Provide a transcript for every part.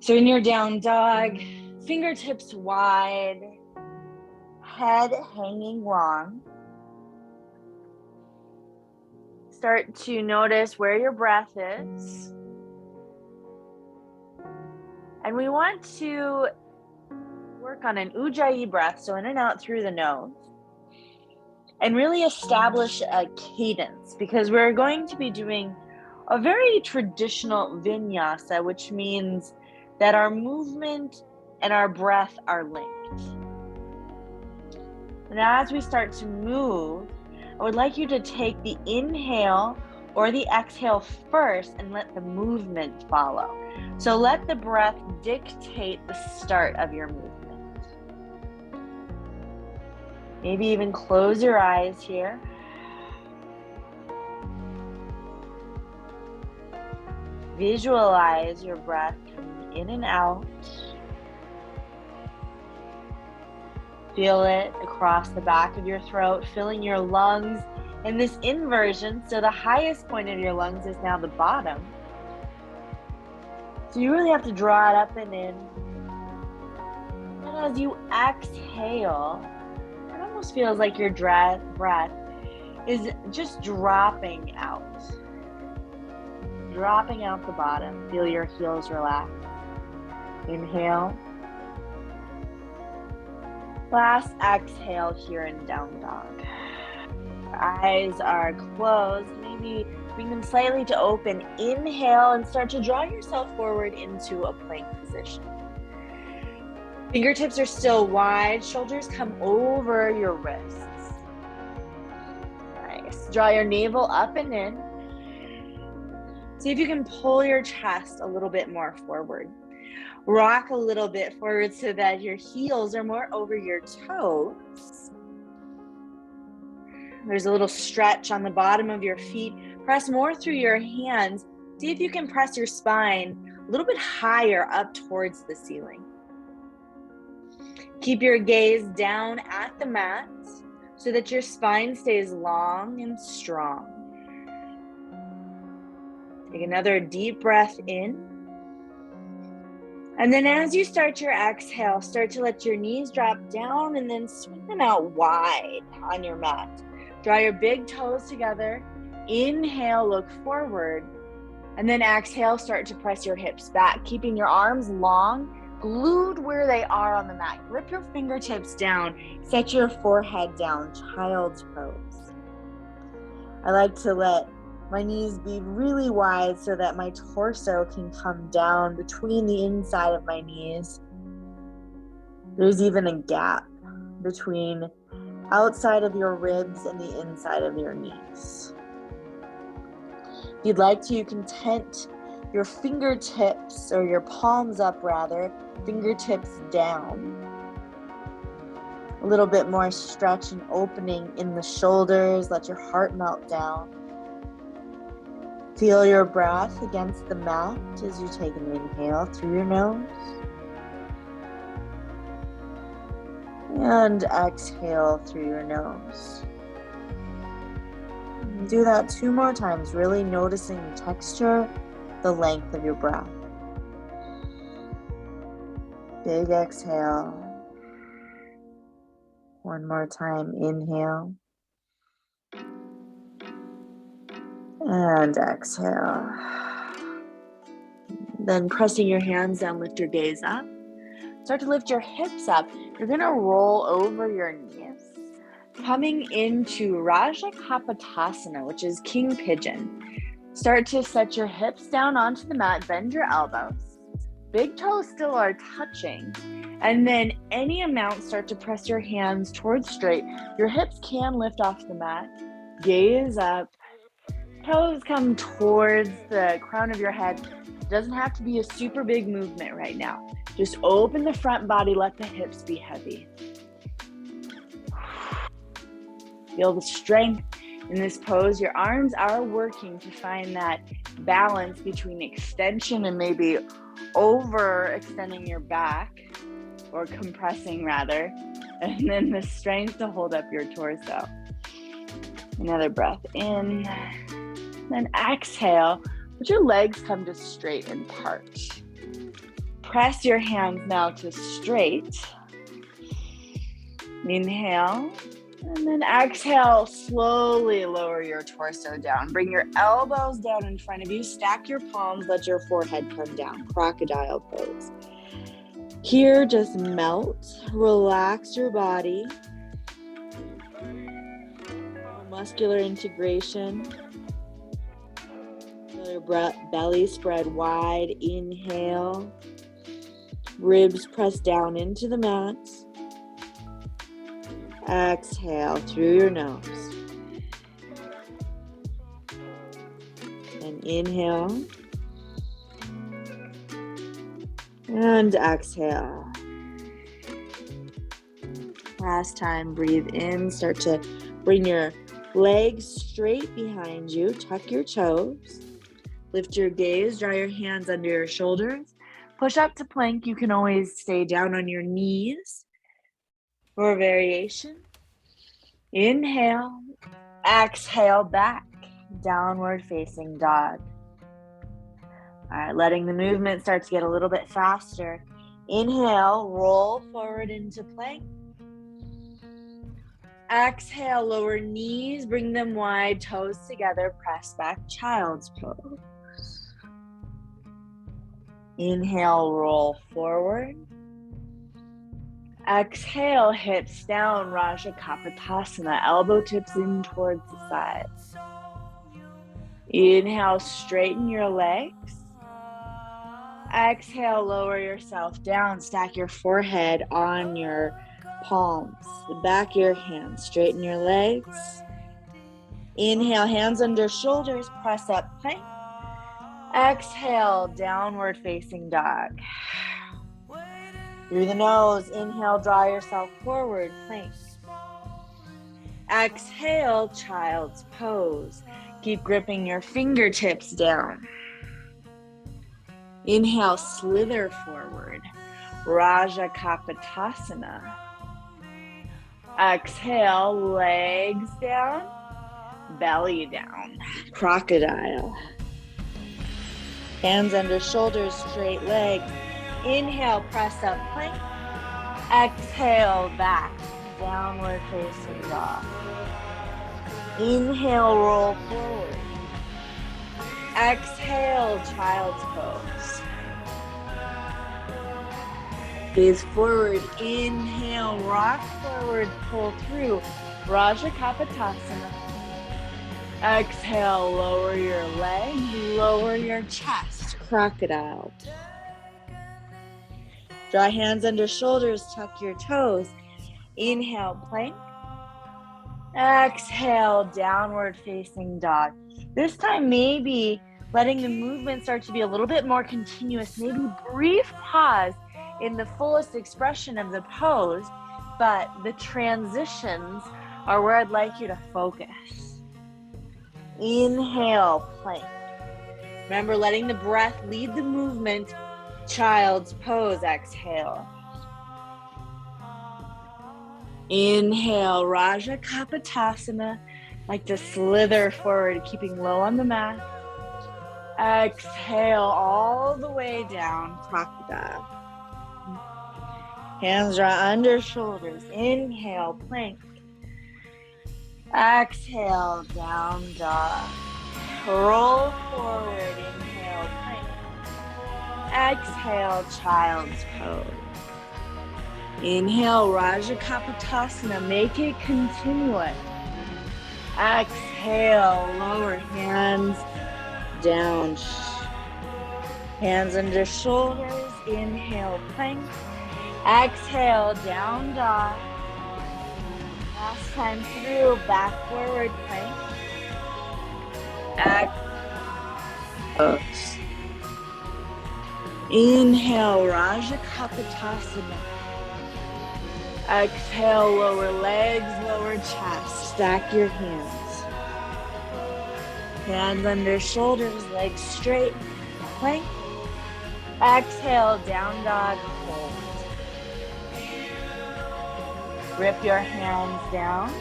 So in your down dog, fingertips wide, head hanging long. Start to notice where your breath is. And we want to work on an Ujjayi breath, so in and out through the nose. And really establish a cadence, because we're going to be doing a very traditional vinyasa, which means that our movement and our breath are linked. And as we start to move, I would like you to take the inhale or the exhale first and let the movement follow. So let the breath dictate the start of your movement. Maybe even close your eyes here. Visualize your breath coming in and out. Feel it across the back of your throat, filling your lungs in this inversion. So the highest point of your lungs is now the bottom. So you really have to draw it up and in. And as you exhale, it almost feels like your breath is just dropping out. Dropping out the bottom. Feel your heels relax. Inhale. Last exhale here in down dog. Eyes are closed. Maybe bring them slightly to open. Inhale and start to draw yourself forward into a plank position. Fingertips are still wide. Shoulders come over your wrists. Nice. Draw your navel up and in. See if you can pull your chest a little bit more forward. Rock a little bit forward so that your heels are more over your toes. There's a little stretch on the bottom of your feet. Press more through your hands. See if you can press your spine a little bit higher up towards the ceiling. Keep your gaze down at the mat so that your spine stays long and strong. Take another deep breath in. And then as you start your exhale, start to let your knees drop down and then swing them out wide on your mat. Draw your big toes together. Inhale, look forward. And then exhale, start to press your hips back, keeping your arms long, glued where they are on the mat. Grip your fingertips down. Set your forehead down, child's pose. I like to let my knees be really wide so that my torso can come down between the inside of my knees. There's even a gap between outside of your ribs and the inside of your knees. If you'd like to, you can tent your fingertips, or your palms up rather, fingertips down. A little bit more stretch and opening in the shoulders. Let your heart melt down. Feel your breath against the mat as you take an inhale through your nose. And exhale through your nose. And do that 2 more times, really noticing the texture, the length of your breath. Big exhale. 1 more time, inhale. And exhale. Then pressing your hands down, lift your gaze up. Start to lift your hips up. You're gonna roll over your knees, coming into Raja Kapotasana, which is King Pigeon. Start to set your hips down onto the mat, bend your elbows. Big toes still are touching. And then any amount, start to press your hands towards straight. Your hips can lift off the mat. Gaze up. Toes come towards the crown of your head. It doesn't have to be a super big movement right now. Just open the front body, let the hips be heavy. Feel the strength in this pose. Your arms are working to find that balance between extension and maybe overextending your back, or compressing rather, and then the strength to hold up your torso. Another breath in. Then exhale, let your legs come to straight and part. Press your hands now to straight. Inhale. And then exhale, slowly lower your torso down. Bring your elbows down in front of you. Stack your palms, let your forehead come down. Crocodile pose. Here, just melt, relax your body. Muscular integration. Feel your belly spread wide. Inhale. Ribs press down into the mat. Exhale through your nose. And inhale. And exhale. Last time, breathe in. Start to bring your legs straight behind you. Tuck your toes. Lift your gaze. Draw your hands under your shoulders. Push up to plank. You can always stay down on your knees for variation. Inhale. Exhale back. Downward facing dog. All right, letting the movement start to get a little bit faster. Inhale, roll forward into plank. Exhale, lower knees, bring them wide, toes together, press back, child's pose. Inhale, roll forward. Exhale, hips down, Raja Kapotasana, elbow tips in towards the sides. Inhale, straighten your legs. Exhale, lower yourself down, stack your forehead on your palms, the back of your hands, straighten your legs. Inhale, hands under shoulders, press up plank. Exhale, downward facing dog. Through the nose, inhale, draw yourself forward, plank. Exhale, child's pose. Keep gripping your fingertips down. Inhale, slither forward, Raja Kapotasana. Exhale, legs down, belly down, crocodile. Hands under shoulders, straight legs. Inhale, press up plank. Exhale, back, downward facing dog. Inhale, roll forward. Exhale, child's pose. Gaze forward, inhale, rock forward, pull through, Raja Kapotasana. Exhale, lower your legs, lower your chest, crocodile. Draw hands under shoulders, tuck your toes. Inhale, plank. Exhale, downward facing dog. This time, maybe letting the movement start to be a little bit more continuous, maybe brief pause in the fullest expression of the pose, but the transitions are where I'd like you to focus. Inhale, plank. Remember, letting the breath lead the movement, child's pose, exhale. Inhale, Raja Kapotasana, like to slither forward, keeping low on the mat. Exhale all the way down, crocodile. Hands draw under shoulders. Inhale, plank. Exhale, down dog. Roll forward, inhale, plank. Exhale, child's pose. Inhale, Raja Kapotasana, make it continuous. Exhale, lower hands down. Hands under shoulders, inhale, plank. Exhale, down dog. Last time through, back forward plank. Exhale. Inhale, Raja Kapotasana. Exhale, lower legs, lower chest. Stack your hands. Hands under shoulders, legs straight. Plank. Exhale, down dog, hold. Grip your hands down.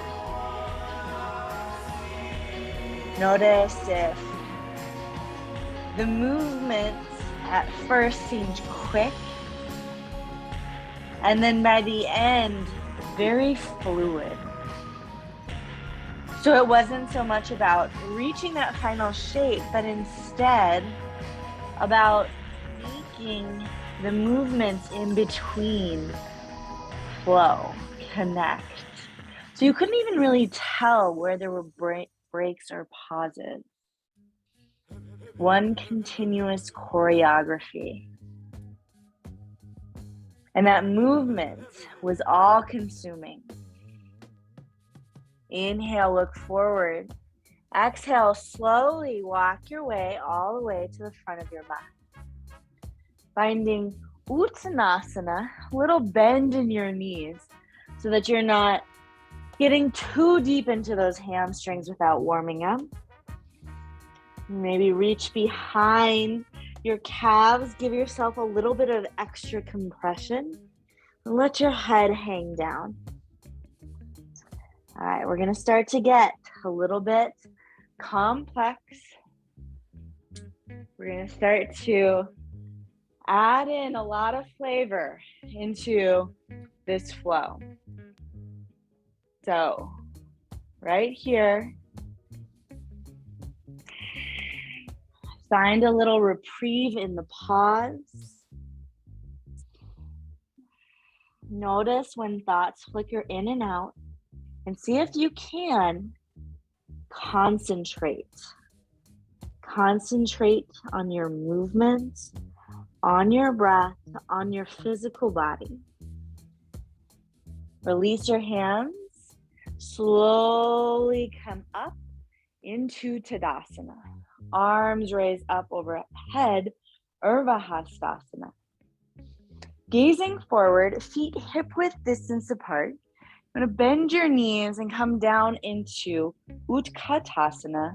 Notice if the movements at first seemed quick And then by the end, very fluid. So it wasn't so much about reaching that final shape, but instead about making the movements in between flow, connect. So you couldn't even really tell where there were breaks or pauses. One continuous choreography. And that movement was all consuming. Inhale, look forward. Exhale, slowly walk your way all the way to the front of your mat. Finding Uttanasana, a little bend in your knees so that you're not getting too deep into those hamstrings without warming up. Maybe reach behind your calves, give yourself a little bit of extra compression, and let your head hang down. All right, we're gonna start to get a little bit complex. We're gonna start to add in a lot of flavor into this flow. So, right here, find a little reprieve in the pause. Notice when thoughts flicker in and out, and see if you can concentrate. Concentrate on your movements, on your breath, on your physical body. Release your hands. Slowly come up into Tadasana. Arms raise up overhead, Urdhva Hastasana. Gazing forward, feet hip-width distance apart. You're going to bend your knees and come down into Utkatasana,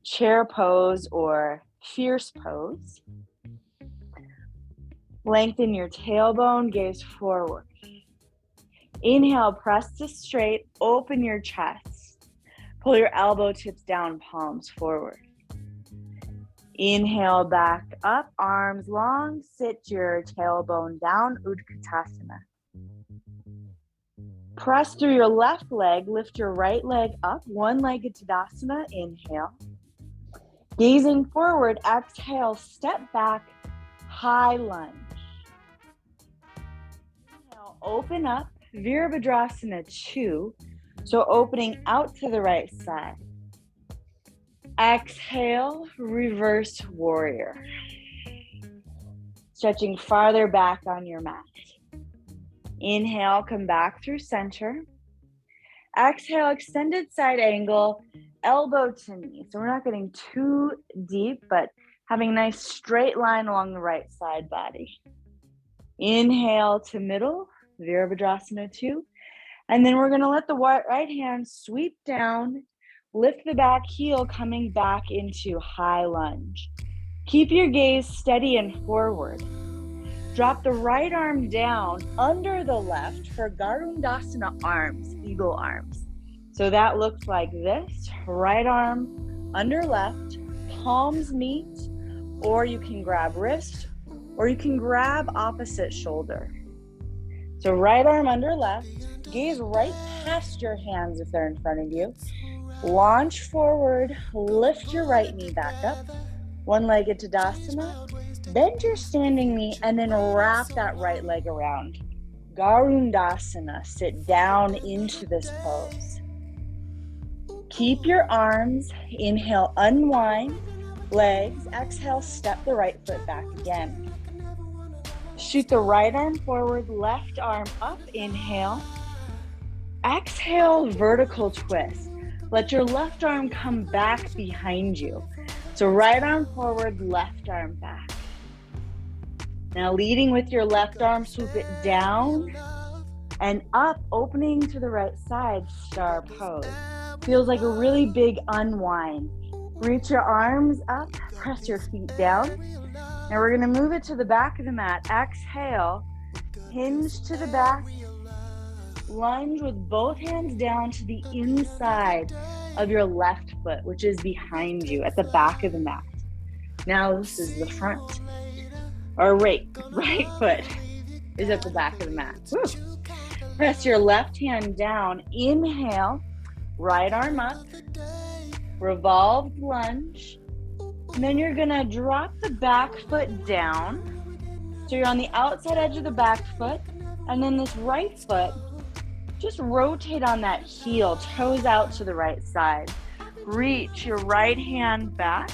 chair pose or fierce pose. Lengthen your tailbone, gaze forward. Inhale, press to straight, open your chest. Pull your elbow tips down, palms forward. Inhale, back up, arms long, sit your tailbone down, Utkatasana. Press through your left leg, lift your right leg up, one-legged Tadasana, inhale. Gazing forward, exhale, step back, high lunge. Inhale, open up, Virabhadrasana 2, so opening out to the right side. Exhale, reverse warrior. Stretching farther back on your mat. Inhale, come back through center. Exhale, extended side angle, elbow to knee. So we're not getting too deep, but having a nice straight line along the right side body. Inhale to middle, Virabhadrasana 2. And then we're gonna let the right hand sweep down, lift the back heel, coming back into high lunge. Keep your gaze steady and forward. Drop the right arm down under the left for Garudasana arms, eagle arms. So that looks like this, right arm under left, palms meet, or you can grab wrist, or you can grab opposite shoulder. So right arm under left, gaze right past your hands if they're in front of you. Launch forward, lift your right knee back up, one-legged Tadasana. Bend your standing knee and then wrap that right leg around. Garudasana, sit down into this pose. Keep your arms, inhale, unwind, legs, exhale, step the right foot back again. Shoot the right arm forward, left arm up, inhale. Exhale, vertical twist. Let your left arm come back behind you. So right arm forward, left arm back. Now leading with your left arm, swoop it down and up, opening to the right side, star pose. Feels like a really big unwind. Reach your arms up, press your feet down. Now we're gonna move it to the back of the mat. Exhale, hinge to the back. Lunge with both hands down to the inside of your left foot, which is behind you at the back of the mat. Now this is the front, or right foot. is at the back of the mat. Woo. Press your left hand down. Inhale, right arm up, revolved lunge. And then you're gonna drop the back foot down. So you're on the outside edge of the back foot. And then this right foot, just rotate on that heel, toes out to the right side. Reach your right hand back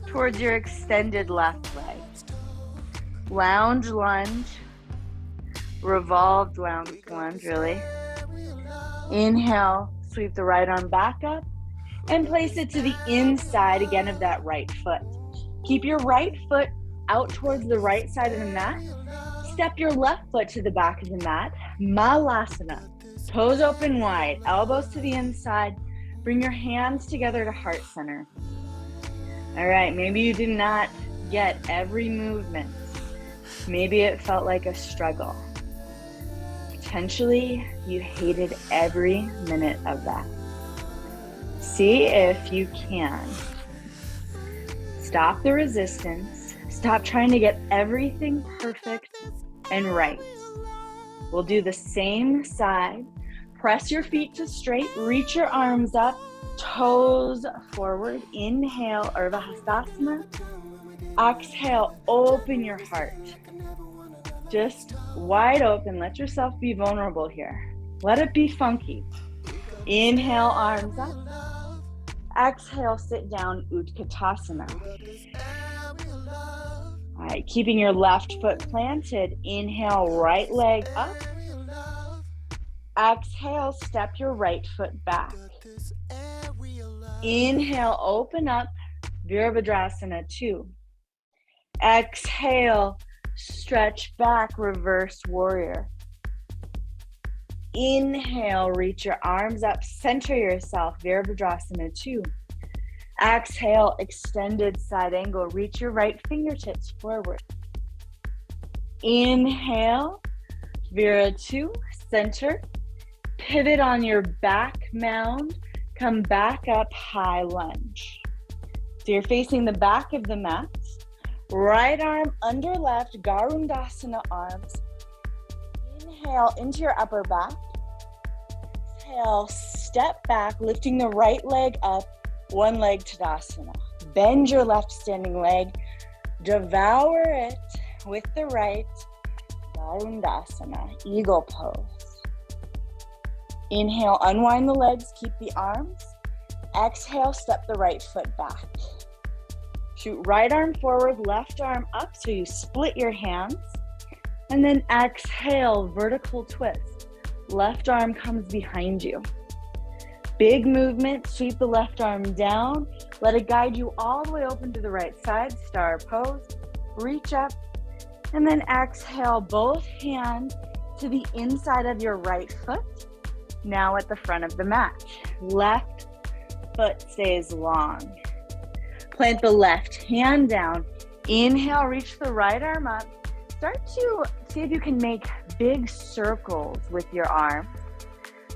towards your extended left leg. Lounge lunge, revolved lunge, really. Inhale, sweep the right arm back up and place it to the inside again of that right foot. Keep your right foot out towards the right side of the mat. Step your left foot to the back of the mat. Malasana. Toes open wide, elbows to the inside. Bring your hands together to heart center. All right, maybe you did not get every movement. Maybe it felt like a struggle. Potentially, you hated every minute of that. See if you can. Stop the resistance. Stop trying to get everything perfect and right. We'll do the same side. Press your feet to straight. Reach your arms up. Toes forward. Inhale, Urdhva Hastasana. Exhale, open your heart. Just wide open. Let yourself be vulnerable here. Let it be funky. Inhale, arms up. Exhale, sit down, Utkatasana. All right, keeping your left foot planted. Inhale, right leg up. Exhale, step your right foot back. Inhale, open up, Virabhadrasana 2. Exhale, stretch back, reverse warrior. Inhale, reach your arms up, center yourself, Virabhadrasana 2. Exhale, extended side angle, reach your right fingertips forward. Inhale, Vira 2, center. Pivot on your back mound, come back up, high lunge. So you're facing the back of the mat. Right arm under left, Garudasana arms. Inhale into your upper back. Exhale, step back, lifting the right leg up, one leg Tadasana. Bend your left standing leg, devour it with the right, Garudasana, eagle pose. Inhale, unwind the legs, keep the arms. Exhale, step the right foot back. Shoot right arm forward, left arm up, so you split your hands. And then exhale, vertical twist. Left arm comes behind you. Big movement, sweep the left arm down. Let it guide you all the way open to the right side, star pose. Reach up, and then exhale, both hands to the inside of your right foot. Now at the front of the mat. Left foot stays long. Plant the left hand down. Inhale, reach the right arm up. Start to see if you can make big circles with your arm.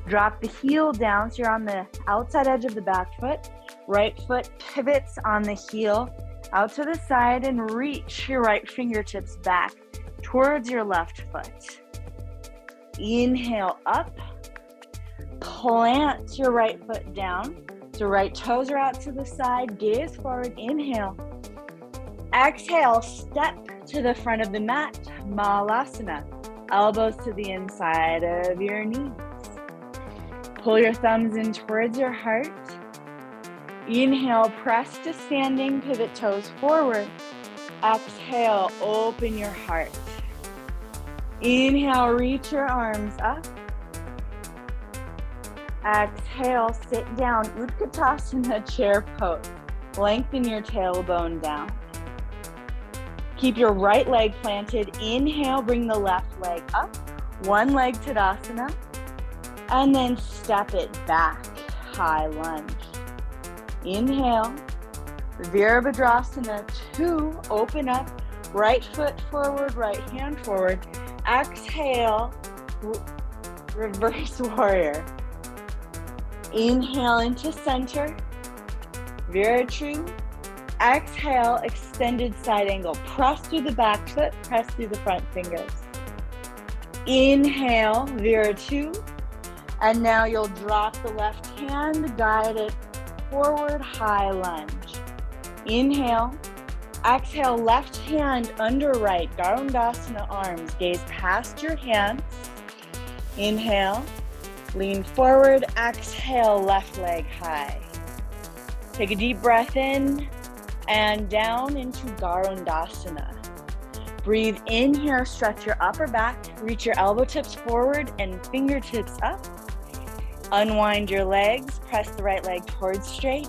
Drop the heel down so you're on the outside edge of the back foot. Right foot pivots on the heel out to the side and reach your right fingertips back towards your left foot. Inhale up. Plant your right foot down. So right toes are out to the side, gaze forward, inhale. Exhale, step to the front of the mat, Malasana. Elbows to the inside of your knees. Pull your thumbs in towards your heart. Inhale, press to standing, pivot toes forward. Exhale, open your heart. Inhale, reach your arms up. Exhale, sit down, Utkatasana, chair pose. Lengthen your tailbone down. Keep your right leg planted. Inhale, bring the left leg up. One leg Tadasana. And then step it back, high lunge. Inhale, Virabhadrasana 2, open up. Right foot forward, right hand forward. Exhale, reverse warrior. Inhale into center, Vira 2. Exhale, extended side angle. Press through the back foot, press through the front fingers. Inhale, Viratu. And now you'll drop the left hand, guide it forward, high lunge. Inhale. Exhale, left hand under right, Garudasana arms, gaze past your hands. Inhale, lean forward, exhale, left leg high. Take a deep breath in and down into Garudasana. Breathe in here, stretch your upper back, reach your elbow tips forward and fingertips up. Unwind your legs, press the right leg towards straight,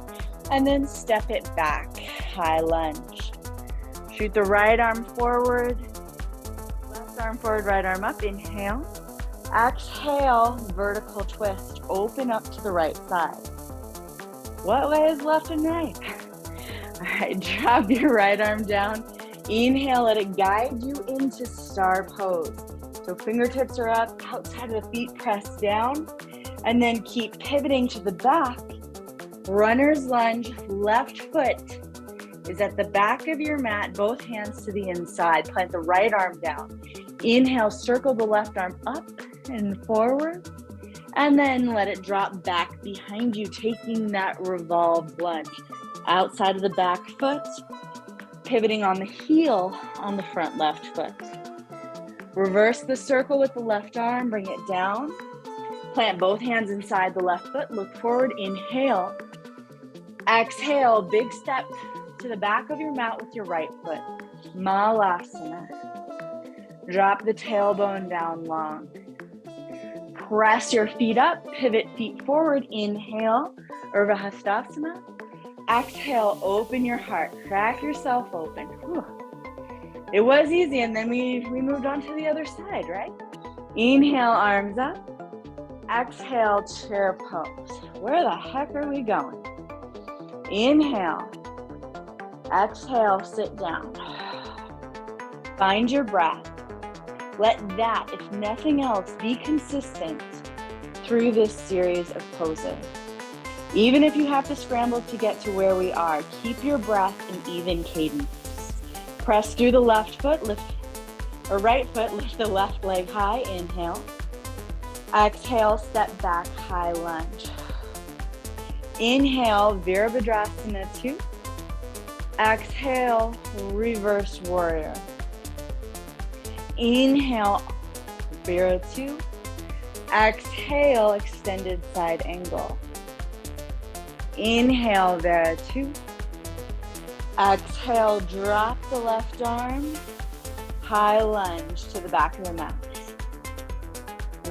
and then step it back, high lunge. Shoot the right arm forward, left arm forward, right arm up, inhale. Exhale, vertical twist, open up to the right side. What way is left and right? All right, drop your right arm down. Inhale, let it guide you into star pose. So fingertips are up, outside of the feet, press down, and then keep pivoting to the back. Runner's lunge, left foot is at the back of your mat, both hands to the inside. Plant the right arm down. Inhale, circle the left arm up and forward, and then let it drop back behind you, taking that revolved lunge. Outside of the back foot, pivoting on the heel on the front left foot. Reverse the circle with the left arm, bring it down. Plant both hands inside the left foot, look forward, inhale. Exhale, big step to the back of your mat with your right foot. Malasana. Drop the tailbone down long. Press your feet up, pivot feet forward, inhale, Urdhva Hastasana. Exhale, open your heart, crack yourself open. Whew. It was easy, and then we moved on to the other side, right? Inhale, arms up. Exhale, chair pose. Where the heck are we going? Inhale. Exhale, sit down. Find your breath. Let that, if nothing else, be consistent through this series of poses. Even if you have to scramble to get to where we are, keep your breath in even cadence. Press through the left foot, right foot, lift the left leg high, inhale. Exhale, step back, high lunge. Inhale, Virabhadrasana 2. Exhale, reverse warrior. Inhale, Vira 2. Exhale, extended side angle. Inhale, Vira 2. Exhale, drop the left arm. High lunge to the back of the mat.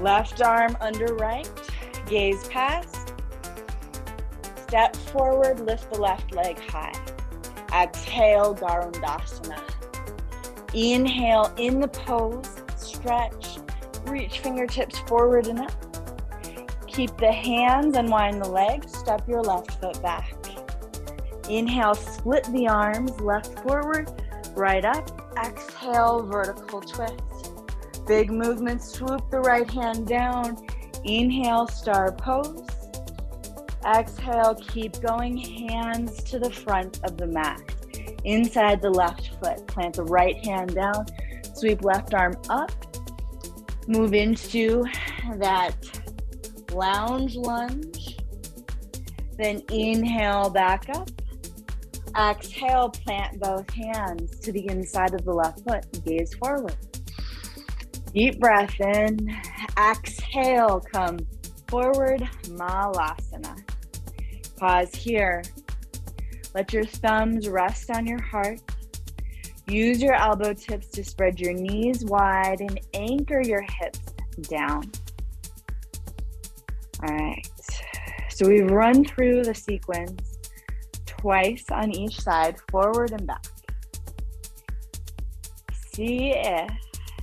Left arm under right, gaze past. Step forward, lift the left leg high. Exhale, Garudasana. Inhale in the pose, stretch, reach fingertips forward and up. Keep the hands, unwind the legs, step your left foot back. Inhale, split the arms, left forward, right up. Exhale, vertical twist. Big movement, swoop the right hand down. Inhale, star pose. Exhale, keep going, hands to the front of the mat. Inside the left foot, plant the right hand down, sweep left arm up. Move into that lounge lunge. Then inhale, back up. Exhale, plant both hands to the inside of the left foot, gaze forward. Deep breath in. Exhale, come forward, Malasana. Pause here. Let your thumbs rest on your heart. Use your elbow tips to spread your knees wide and anchor your hips down. All right. So we've run through the sequence twice on each side, forward and back. See if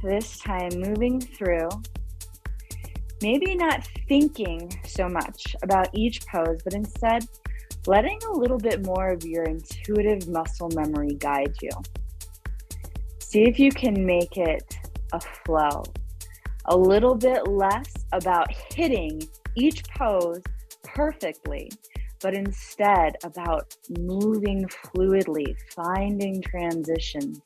this time moving through, maybe not thinking so much about each pose, but instead letting a little bit more of your intuitive muscle memory guide you. See if you can make it a flow, a little bit less about hitting each pose perfectly, but instead about moving fluidly, finding transitions,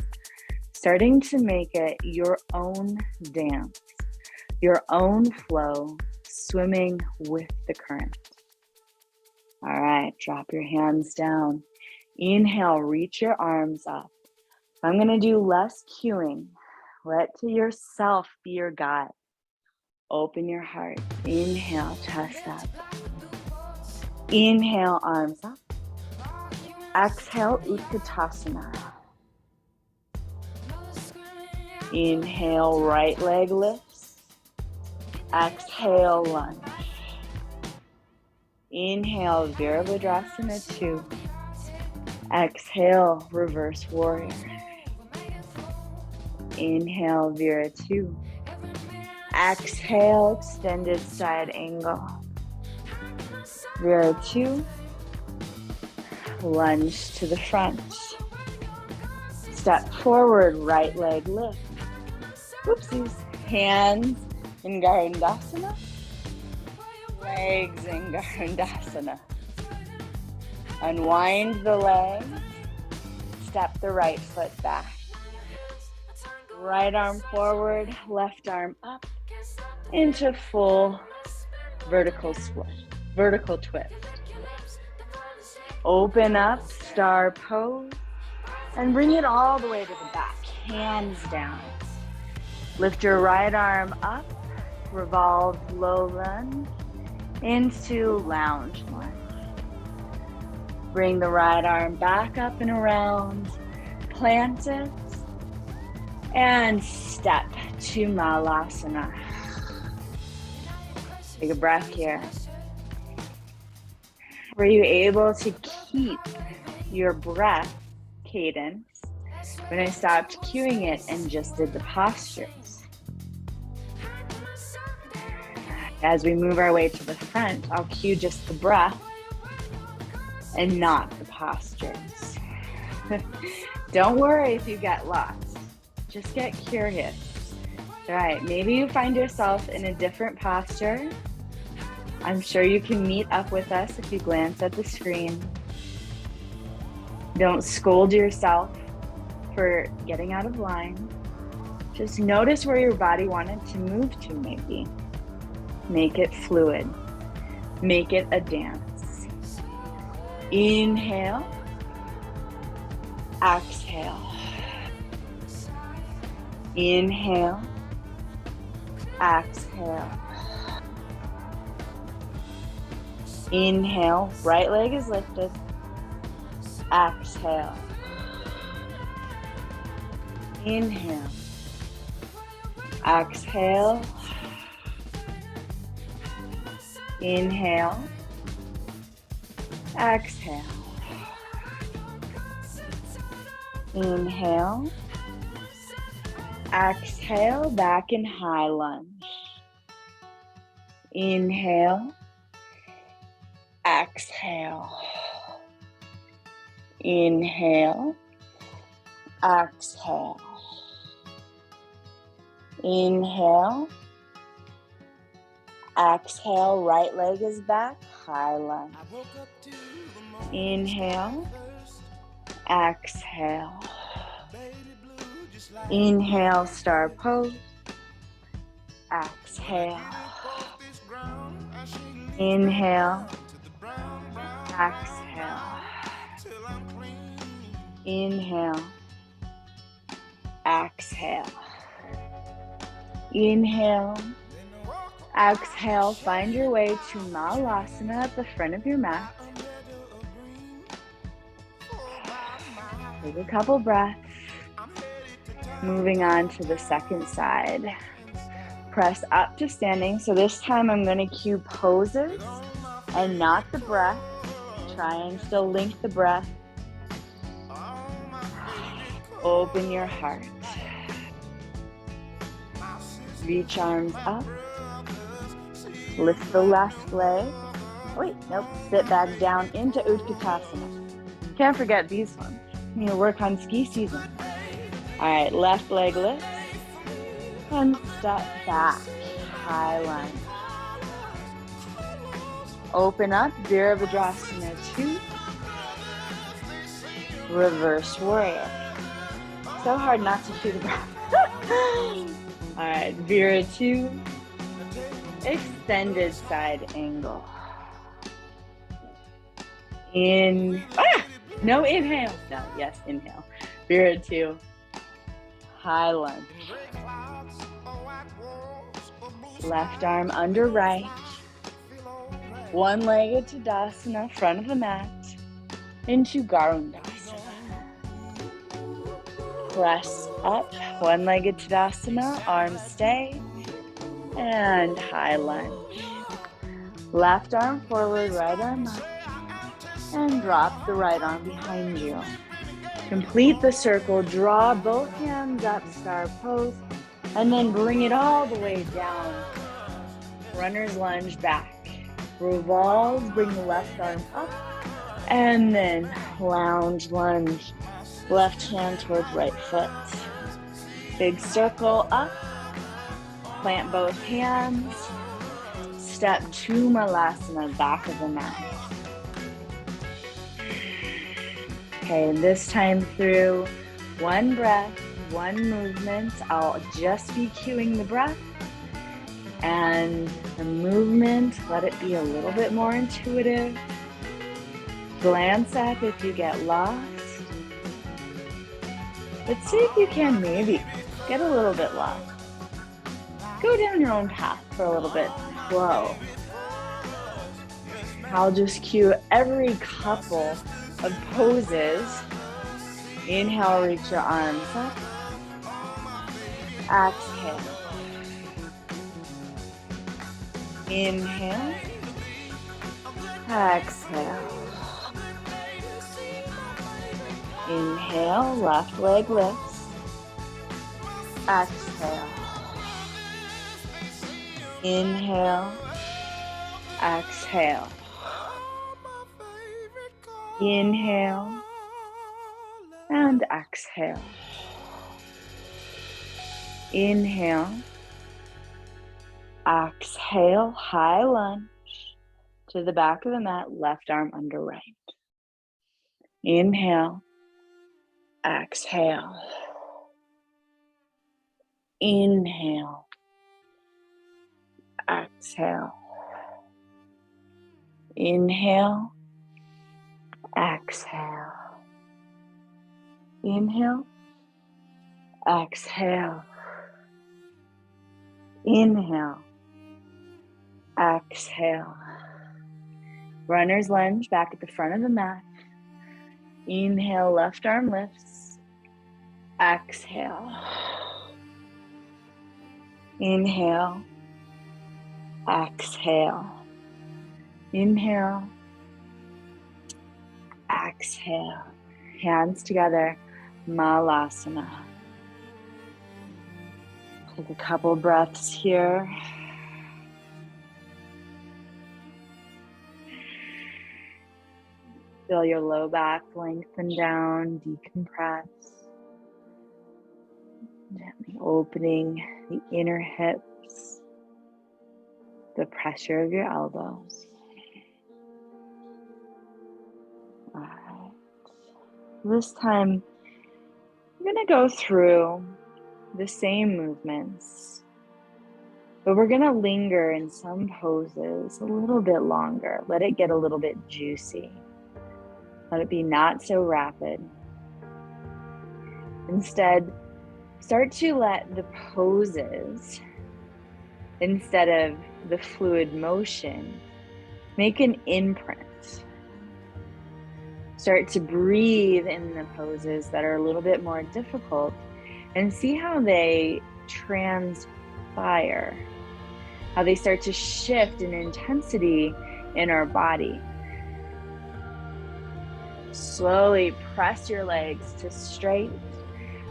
starting to make it your own dance. your own flow, swimming with the current. All right, drop your hands down. Inhale, reach your arms up. I'm going to do less cueing. Let yourself be your guide. Open your heart. Inhale, chest up. Inhale, arms up. Exhale, Utkatasana. Inhale, right leg lifts. Exhale, lunge. Inhale, Virabhadrasana 2. Exhale, reverse warrior. Inhale, Vira 2. Exhale, extended side angle. Vira 2. Lunge to the front. Step forward, right leg lift. Oopsies. Hands in Garudasana. Legs in Garudasana. Unwind the legs. Step the right foot back. Right arm forward, left arm up into full vertical split, vertical twist. Open up, star pose, and bring it all the way to the back, hands down. Lift your right arm up, revolve low lunge into lounge lunge. Bring the right arm back up and around, plant it, and step to Malasana. Take a breath here. Were you able to keep your breath cadence when I stopped cueing it and just did the postures? As we move our way to the front, I'll cue just the breath and not the postures. Don't worry if you get lost. Just get curious. All right, maybe you find yourself in a different posture. I'm sure you can meet up with us if you glance at the screen. Don't scold yourself for getting out of line. Just notice where your body wanted to move to maybe. Make it fluid. Make it a dance. Inhale. Exhale. Inhale, exhale. Inhale, right leg is lifted. Exhale. Inhale. Exhale. Inhale. Exhale. Inhale. Exhale, back in high lunge. Inhale. Exhale. Inhale. Exhale. Inhale. Exhale, right leg is back, high lunge. Inhale. Exhale. Inhale, star pose. Exhale. Inhale. Exhale. Inhale. Exhale. Inhale. Exhale. Find your way to Malasana at the front of your mat. Take a couple breaths. Moving on to the second side. Press up to standing. So this time I'm going to cue poses and not the breath. Try and still link the breath. Open your heart. Reach arms up. Lift the left leg. Wait, nope. Sit back down into Utkatasana. Can't forget these ones. You need to work on ski season. All right, left leg lifts. And step back. High lunge. Open up. Virabhadrasana 2. Reverse warrior. So hard not to cue the breath. All right, Vira 2. extended side angle. No inhale. No, yes, inhale. Spirit 2. High lunge. Left arm under right. One-legged Tadasana, front of the mat, into Garudasana. Press up, one-legged Tadasana, arms stay, and high lunge. Left arm forward, right arm up, and drop the right arm behind you. Complete the circle, draw both hands up, star pose, and then bring it all the way down. Runner's lunge back. Revolve, bring the left arm up, and then lounge lunge. Left hand towards right foot. Big circle up, plant both hands. Step to Malasana, back of the mat. Okay, this time through, one breath, one movement. I'll just be cueing the breath. And the movement, let it be a little bit more intuitive. Glance up if you get lost. But see if you can maybe get a little bit lost. Go down your own path for a little bit. Slow. I'll just cue every couple of poses. Inhale, reach your arms up. Exhale. Inhale, exhale. Inhale, left leg lifts. Exhale. Inhale, exhale. Inhale, and exhale. Inhale. Exhale, high lunge to the back of the mat, left arm under right. Inhale, exhale. Inhale, exhale. Inhale, exhale. Inhale, exhale. Inhale. Exhale. Runner's lunge back at the front of the mat. Inhale, left arm lifts. Exhale. Inhale. Exhale. Inhale. Exhale. Hands together. Malasana. Take a couple breaths here. Feel your low back lengthen down, decompress. Gently opening the inner hips, the pressure of your elbows. All right. This time, we're going to go through the same movements, but we're going to linger in some poses a little bit longer. Let it get a little bit juicy. Let it be not so rapid. Instead, start to let the poses, instead of the fluid motion, make an imprint. Start to breathe in the poses that are a little bit more difficult and see how they transpire, how they start to shift in intensity in our body. Slowly press your legs to straight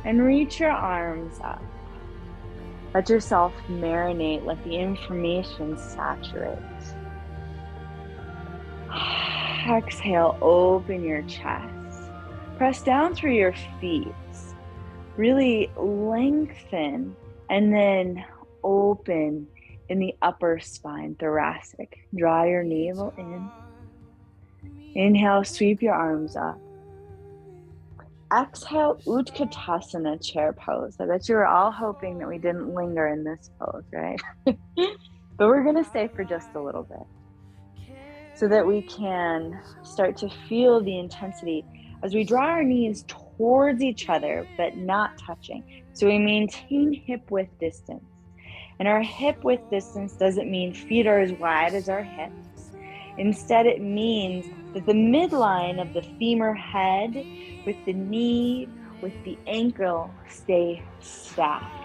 and reach your arms up. Let yourself marinate, let the information saturate. Exhale, open your chest. Press down through your feet. Really lengthen and then open in the upper spine, thoracic. Draw your navel in. Inhale, sweep your arms up. Exhale, Utkatasana, chair pose. I bet you were all hoping that we didn't linger in this pose, right? But we're going to stay for just a little bit so that we can start to feel the intensity as we draw our knees towards each other, but not touching. So we maintain hip width distance. And our hip width distance doesn't mean feet are as wide as our hips. Instead, it means that the midline of the femur head with the knee, with the ankle, stay stacked.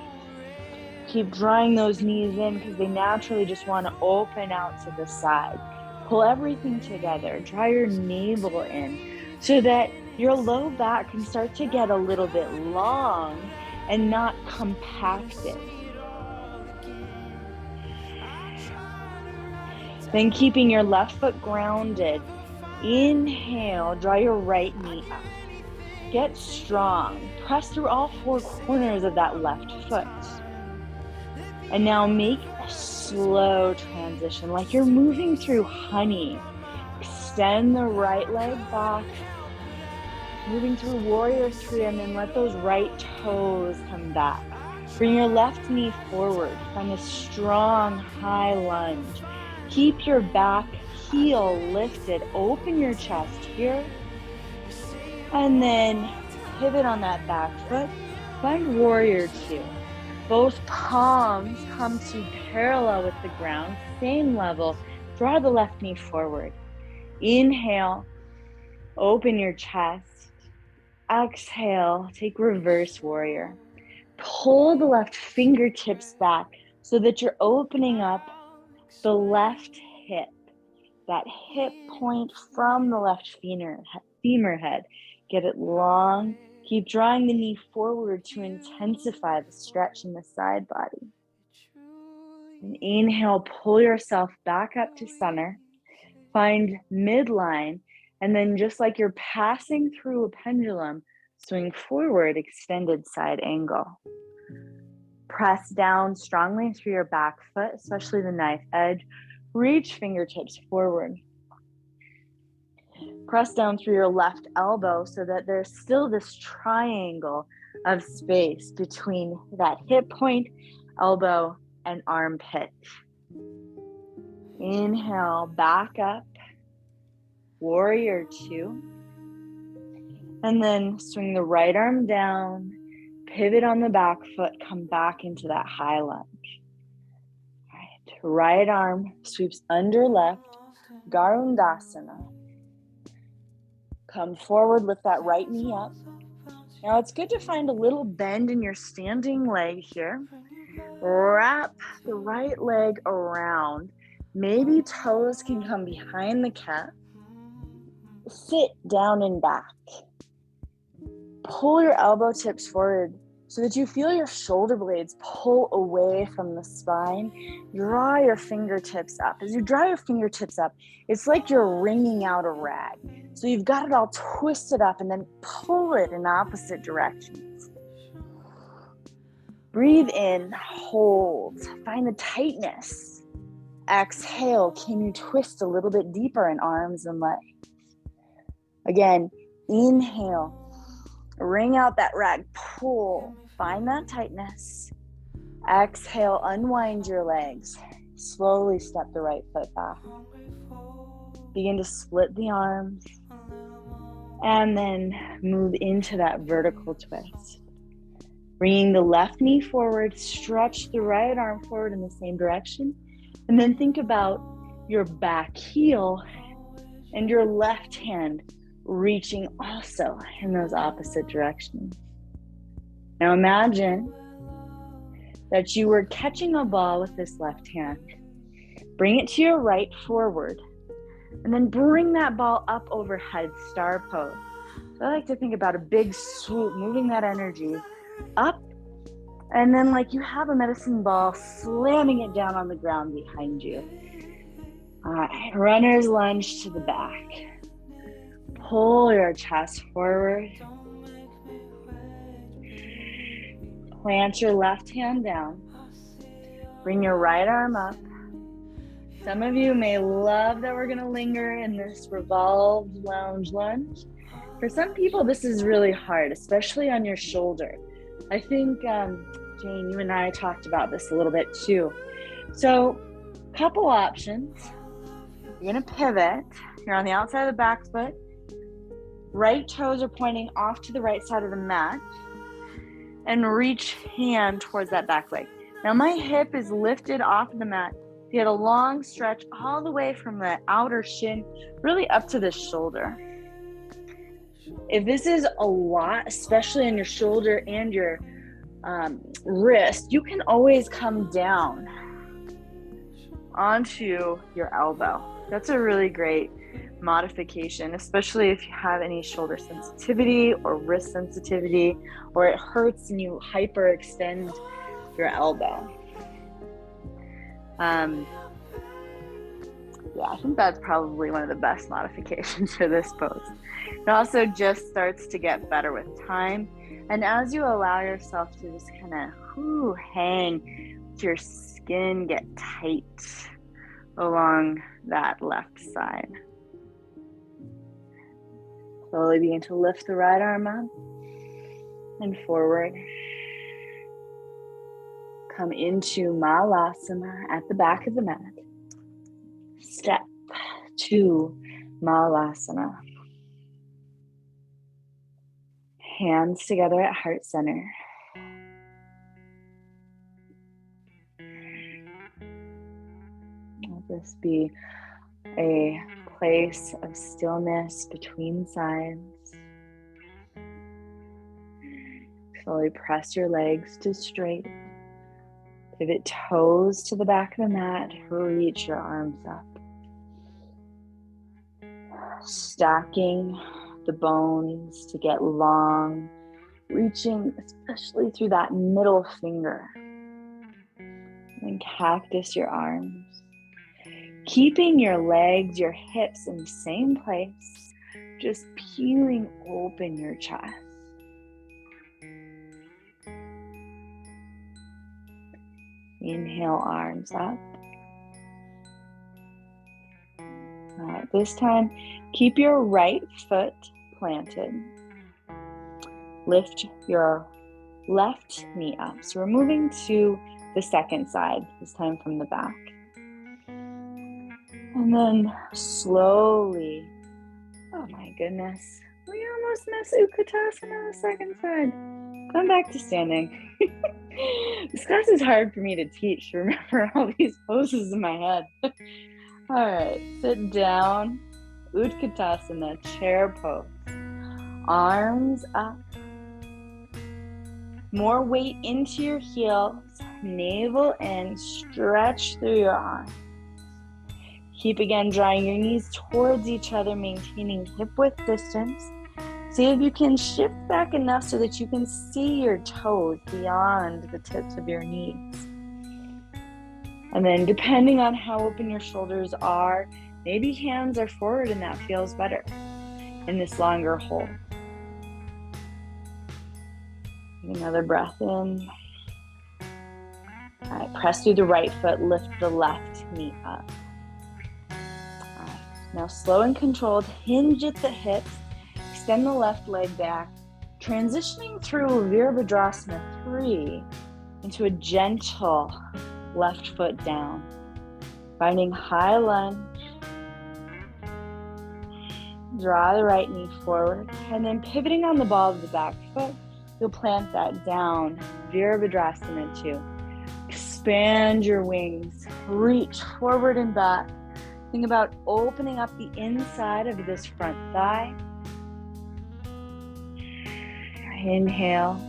Keep drawing those knees in because they naturally just want to open out to the side. Pull everything together. Draw your navel in so that your low back can start to get a little bit long and not compacted. Then keeping your left foot grounded, inhale, draw your right knee up. Get strong. Press through all four corners of that left foot. And now make a slow transition, like you're moving through honey. Extend the right leg back, moving through warrior three, and then let those right toes come back. Bring your left knee forward. Find a strong high lunge. Keep your back heel lifted. Open your chest here. And then pivot on that back foot. Find warrior two. Both palms come to parallel with the ground, same level. Draw the left knee forward. Inhale, open your chest. Exhale, take reverse warrior. Pull the left fingertips back so that you're opening up the left hip, that hip point from the left femur head. Get it long. Keep drawing the knee forward to intensify the stretch in the side body. And inhale, pull yourself back up to center. Find midline, and then just like you're passing through a pendulum, swing forward, extended side angle. Press down strongly through your back foot, especially the knife edge. Reach fingertips forward. Press down through your left elbow so that there's still this triangle of space between that hip point, elbow, and armpit. Inhale, back up, warrior two. And then swing the right arm down, pivot on the back foot, come back into that high lunge. All right, right arm sweeps under left, Garudasana. Come forward, lift that right knee up. Now it's good to find a little bend in your standing leg here. Wrap the right leg around. Maybe toes can come behind the calf. Sit down and back. Pull your elbow tips forward so that you feel your shoulder blades pull away from the spine. Draw your fingertips up. As you draw your fingertips up, it's like you're wringing out a rag. So you've got it all twisted up and then pull it in opposite directions. Breathe in, hold, find the tightness. Exhale, can you twist a little bit deeper in arms and legs? Again, inhale, wring out that rag, pull, find that tightness. Exhale, unwind your legs. Slowly step the right foot back. Begin to split the arms and then move into that vertical twist. Bringing the left knee forward, stretch the right arm forward in the same direction, and then think about your back heel and your left hand reaching also in those opposite directions. Now imagine that you were catching a ball with this left hand. Bring it to your right forward, and then bring that ball up overhead, star pose. So I like to think about a big swoop, moving that energy up, and then like you have a medicine ball, slamming it down on the ground behind you. All right, runner's lunge to the back. Pull your chest forward. Plant your left hand down. Bring your right arm up. Some of you may love that we're going to linger in this revolved lounge lunge. For some people, this is really hard, especially on your shoulder. I think, Jane, you and I talked about this a little bit too. So Couple options. You're gonna pivot. You're on the outside of the back foot. Right toes are pointing off to the right side of the mat. And reach hand towards that back leg. Now my hip is lifted off of the mat. You get a long stretch all the way from the outer shin, really up to the shoulder. If this is a lot, especially in your shoulder and your wrist, you can always come down onto your elbow. That's a really great modification, especially if you have any shoulder sensitivity or wrist sensitivity, or it hurts and you hyperextend your elbow. Yeah, I think that's probably one of the best modifications for this pose. It also just starts to get better with time. And as you allow yourself to just kind of hang, your skin get tight along that left side. Slowly begin to lift the right arm up and forward. Come into Malasana at the back of the mat. Step to Malasana. Hands together at heart center. Let this be a place of stillness between sides. Slowly press your legs to straight. Pivot toes to the back of the mat. Reach your arms up. Stacking the bones to get long, reaching especially through that middle finger. And cactus your arms. Keeping your legs, your hips in the same place, just peeling open your chest. Inhale, arms up. All right, this time, keep your right foot planted. Lift your left knee up. So we're moving to the second side, this time from the back. And then slowly, oh my goodness, we almost missed Utkatasana on the second side. Come back to standing. This class is hard for me to teach, to remember all these poses in my head. All right, sit down, Utkatasana, chair pose. Arms up. More weight into your heels, navel in, stretch through your arms. Keep again drawing your knees towards each other, maintaining hip width distance. See if you can shift back enough so that you can see your toes beyond the tips of your knees. And then depending on how open your shoulders are, maybe hands are forward and that feels better in this longer hold. Another breath in. All right, press through the right foot, lift the left knee up. All right, now slow and controlled, hinge at the hips, extend the left leg back, transitioning through Virabhadrasana 3 into a gentle left foot down. Finding high lunge. Draw the right knee forward, and then pivoting on the ball of the back foot, you'll plant that down, Virabhadrasana 2. Expand your wings, reach forward and back. Think about opening up the inside of this front thigh. Inhale.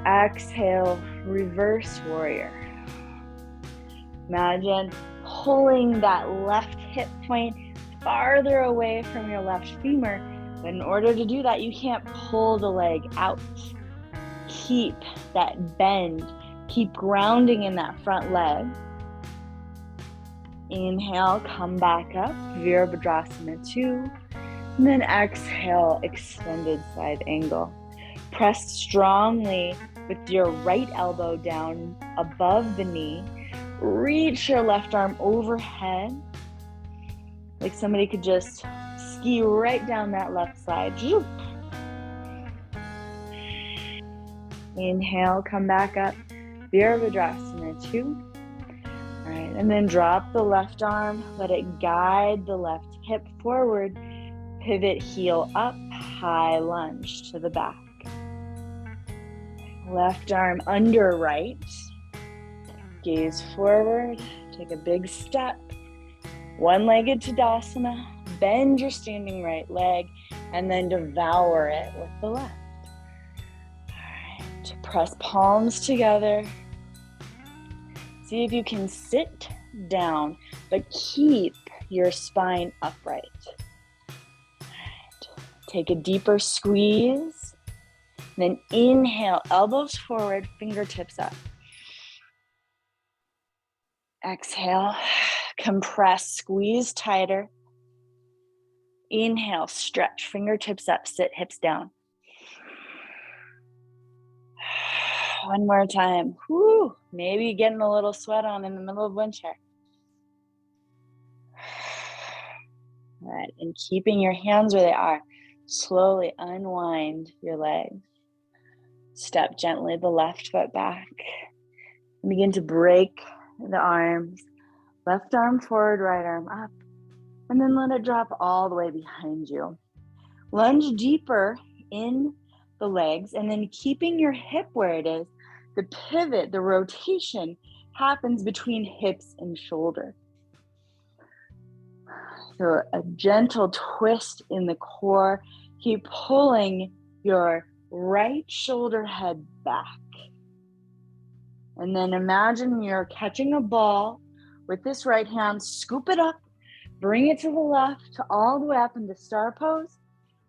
Exhale, reverse warrior. Imagine pulling that left hip point farther away from your left femur. But in order to do that, you can't pull the leg out. Keep that bend. Keep grounding in that front leg. Inhale, come back up, Virabhadrasana 2. And then exhale, extended side angle. Press strongly with your right elbow down above the knee. Reach your left arm overhead. Like somebody could just ski right down that left side. Inhale, come back up. Virabhadrasana 2. right, and then drop the left arm, let it guide the left hip forward, pivot heel up, high lunge to the back. Left arm under right, gaze forward, take a big step, one-legged Tadasana, bend your standing right leg, and then devour it with the left. All right, press palms together. See if you can sit down, but keep your spine upright. All right. Take a deeper squeeze. Then inhale, elbows forward, fingertips up. Exhale, compress, squeeze tighter. Inhale, stretch, fingertips up, sit hips down. One more time. Whew. Maybe getting a little sweat on in the middle of wind chair. All right, and keeping your hands where they are, slowly unwind your legs. Step gently the left foot back. And begin to break the arms. Left arm forward, right arm up. And then let it drop all the way behind you. Lunge deeper in the legs, and then keeping your hip where it is, the pivot, the rotation happens between hips and shoulder. So a gentle twist in the core. Keep pulling your right shoulder head back. And then imagine you're catching a ball with this right hand, scoop it up, bring it to the left, all the way up into star pose,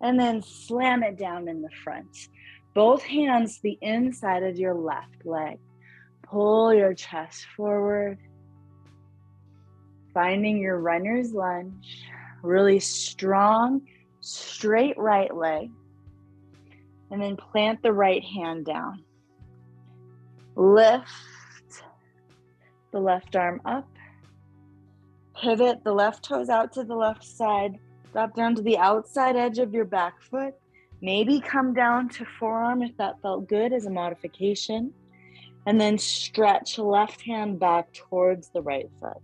and then slam it down in the front. Both hands to the inside of your left leg. Pull your chest forward. Finding your runner's lunge. Really strong, straight right leg. And then plant the right hand down. Lift the left arm up. Pivot the left toes out to the left side. Drop down to the outside edge of your back foot. Maybe come down to forearm if that felt good as a modification. And then stretch left hand back towards the right foot.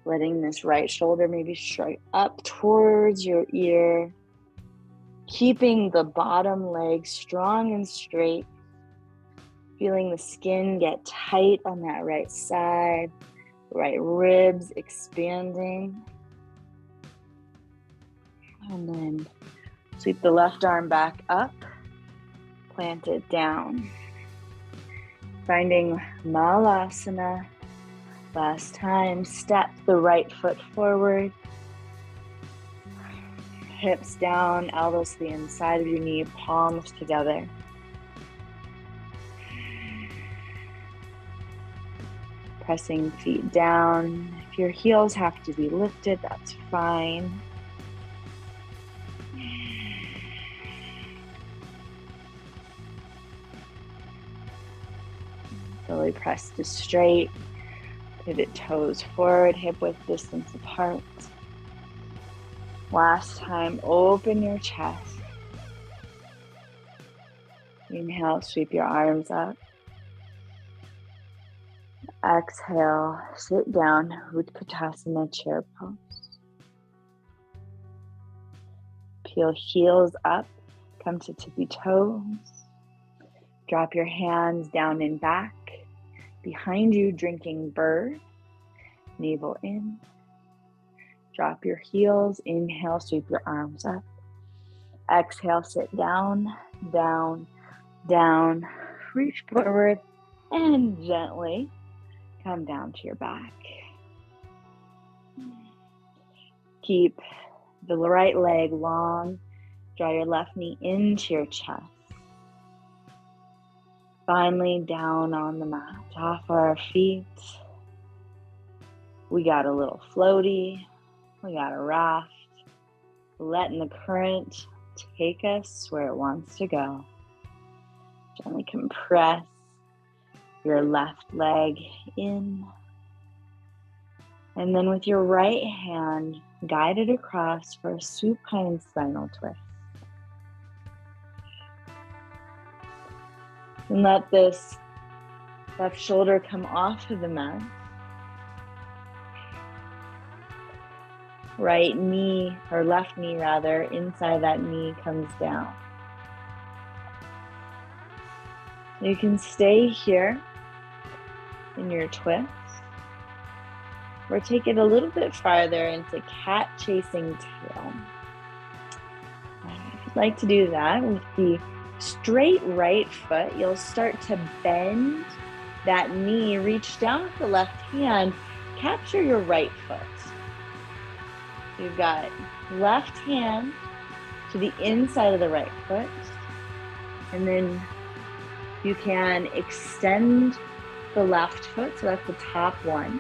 Letting this right shoulder maybe straight up towards your ear. Keeping the bottom leg strong and straight. Feeling the skin get tight on that right side. Right ribs expanding. And then sweep the left arm back up. Plant it down. Finding Malasana. Last time, step the right foot forward. Hips down, elbows to the inside of your knee, palms together. Pressing feet down. If your heels have to be lifted, that's fine. Slowly press to straight. Pivot toes forward, hip width distance apart. Last time, open your chest. Inhale, sweep your arms up. Exhale, sit down, Utkatasana chair pose. Peel heels up, come to tippy toes. Drop your hands down and back. Behind you, drinking bird. Navel in. Drop your heels. Inhale, sweep your arms up. Exhale, sit down, down, down. Reach forward and gently come down to your back. Keep the right leg long. Draw your left knee into your chest. Finally, down on the mat, off our feet. We got a little floaty. We got a raft. Letting the current take us where it wants to go. Gently compress your left leg in And then with your right hand, guide it across for a supine spinal twist. And let this left shoulder come off of the mat. Right knee, or left knee rather, inside that knee comes down. You can stay here in your twist, or take it a little bit farther into cat chasing tail. If you'd like to do that with the straight right foot, you'll start to bend that knee, reach down with the left hand, capture your right foot. You've got left hand to the inside of the right foot, and then you can extend the left foot, so that's the top one,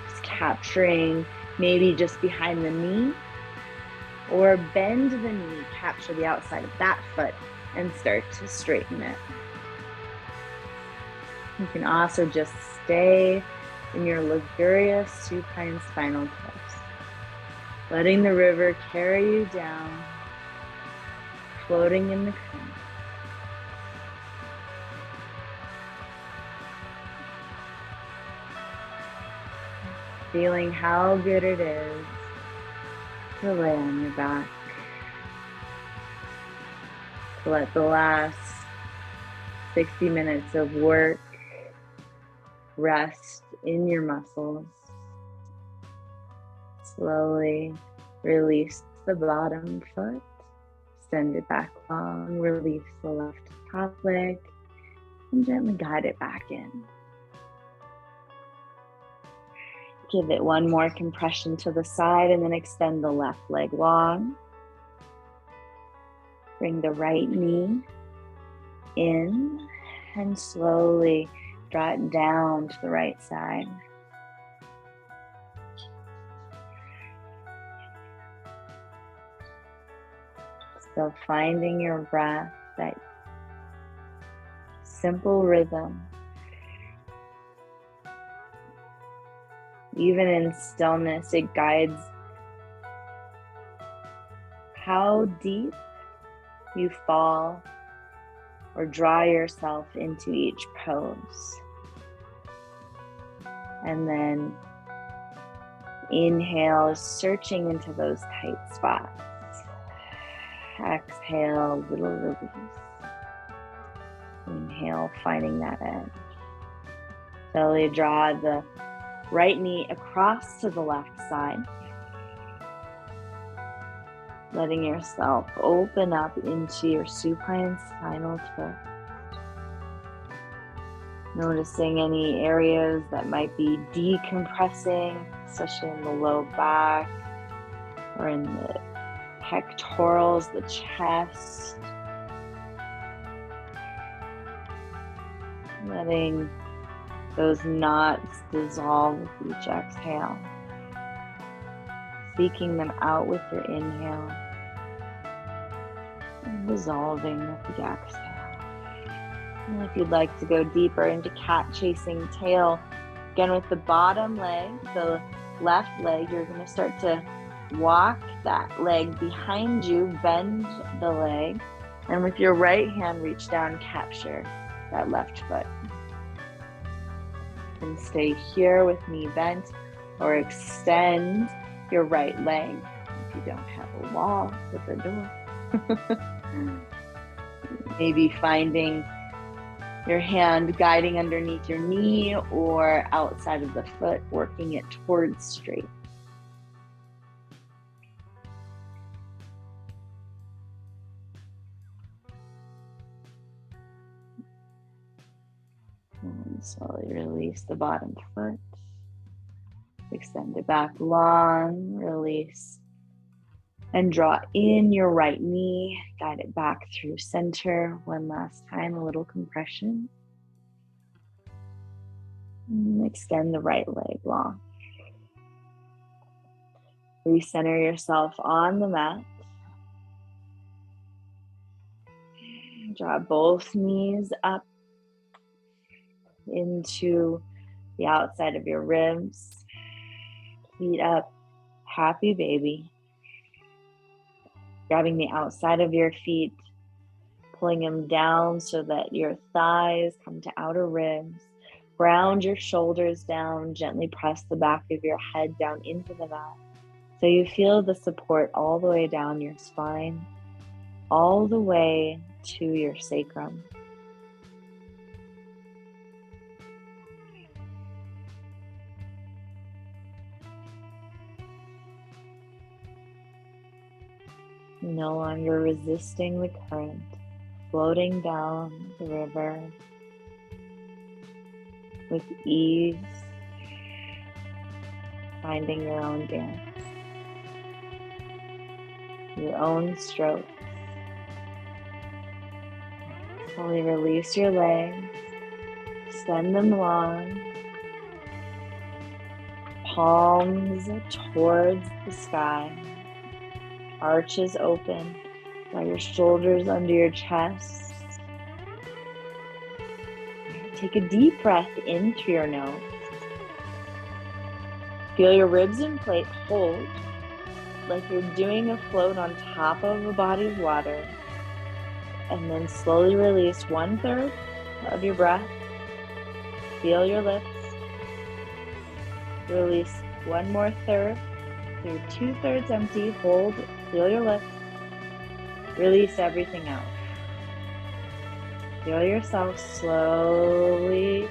just capturing maybe just behind the knee, or bend the knee, capture the outside of that foot, and start to straighten it. You can also just stay in your luxurious supine spinal twist, letting the river carry you down, floating in the current. Feeling how good it is to lay on your back, to let the last 60 minutes of work rest in your muscles. Slowly release the bottom foot, send it back long, release the left top leg, and gently guide it back in. Give it one more compression to the side, and then extend the left leg long. Bring the right knee in and slowly draw it down to the right side. Still finding your breath, that simple rhythm. Even in stillness, it guides how deep you fall or draw yourself into each pose. And then inhale, searching into those tight spots. Exhale, little release. Inhale, finding that edge. Slowly draw the right knee across to the left side, letting yourself open up into your supine spinal twist. Noticing any areas that might be decompressing, especially in the low back or in the pectorals, the chest. Letting those knots dissolve with each exhale. Seeking them out with your inhale. And dissolving with the exhale. And if you'd like to go deeper into cat chasing tail, again with the bottom leg, the left leg, you're going to start to walk that leg behind you, bend the leg, and with your right hand, reach down, capture that left foot. And stay here with knee bent, or extend your right leg if you don't have a wall with a door. Maybe finding your hand guiding underneath your knee or outside of the foot, working it towards straight. And slowly release the bottom foot. Extend it back long, release. And draw in your right knee, guide it back through center. One last time, a little compression. And extend the right leg long. Recenter yourself on the mat. Draw both knees up into the outside of your ribs. feet up, happy baby. Grabbing the outside of your feet, pulling them down so that your thighs come to outer ribs. Ground your shoulders down, gently press the back of your head down into the mat. So you feel the support all the way down your spine, all the way to your sacrum. No longer resisting the current, floating down the river with ease, finding your own dance, your own stroke. Slowly release your legs, extend them long, palms towards the sky, arches open, draw your shoulders under your chest. Take a deep breath in through your nose. Feel your ribs inflate, hold, like you're doing a float on top of a body of water. And then slowly release 1/3 of your breath. Feel your lips. Release 1 more third. You're 2/3 empty. Hold, feel your lips. Release everything out. Feel yourself slowly,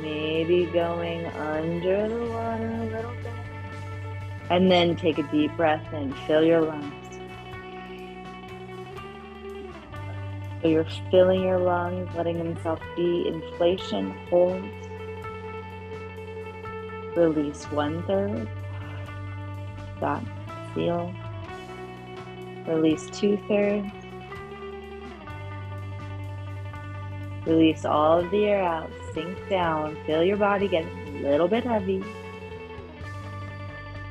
maybe going under the water a little bit. And then take a deep breath in, fill your lungs. So you're filling your lungs, letting themselves be inflation, hold. Release 1/3. Stop, seal. Release 2/3. Release all of the air out, sink down, feel your body get a little bit heavy.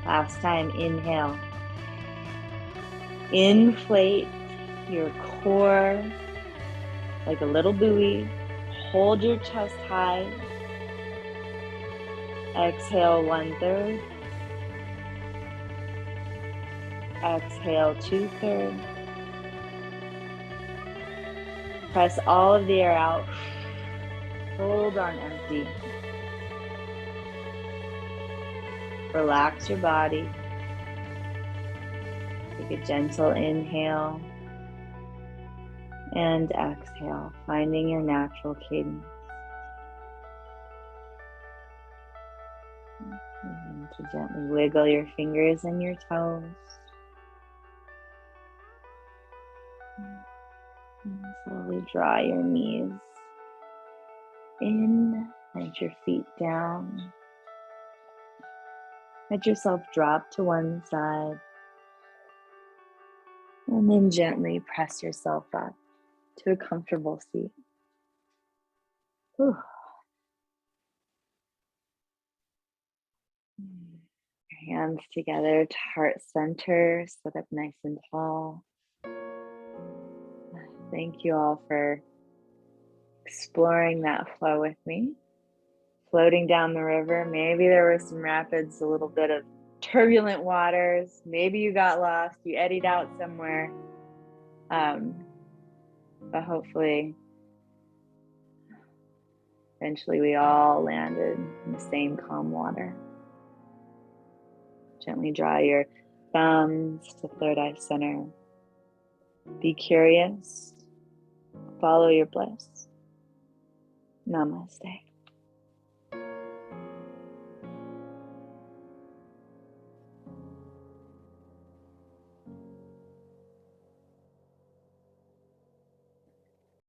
Last time, inhale. Inflate your core like a little buoy. Hold your chest high. Exhale 1/3. Exhale 2/3. Press all of the air out. Hold on empty. Relax your body. Take a gentle inhale and exhale, finding your natural cadence. Begin to gently wiggle your fingers and your toes. And slowly draw your knees in, let your feet down. Let yourself drop to one side. And then gently press yourself up to a comfortable seat. Whew. Your hands together to heart center, sit up nice and tall. Thank you all for exploring that flow with me. Floating down the river, maybe there were some rapids, a little bit of turbulent waters. Maybe you got lost, you eddied out somewhere. But hopefully, eventually we all landed in the same calm water. Gently draw your thumbs to third eye center. Be curious. Follow your bliss. Namaste.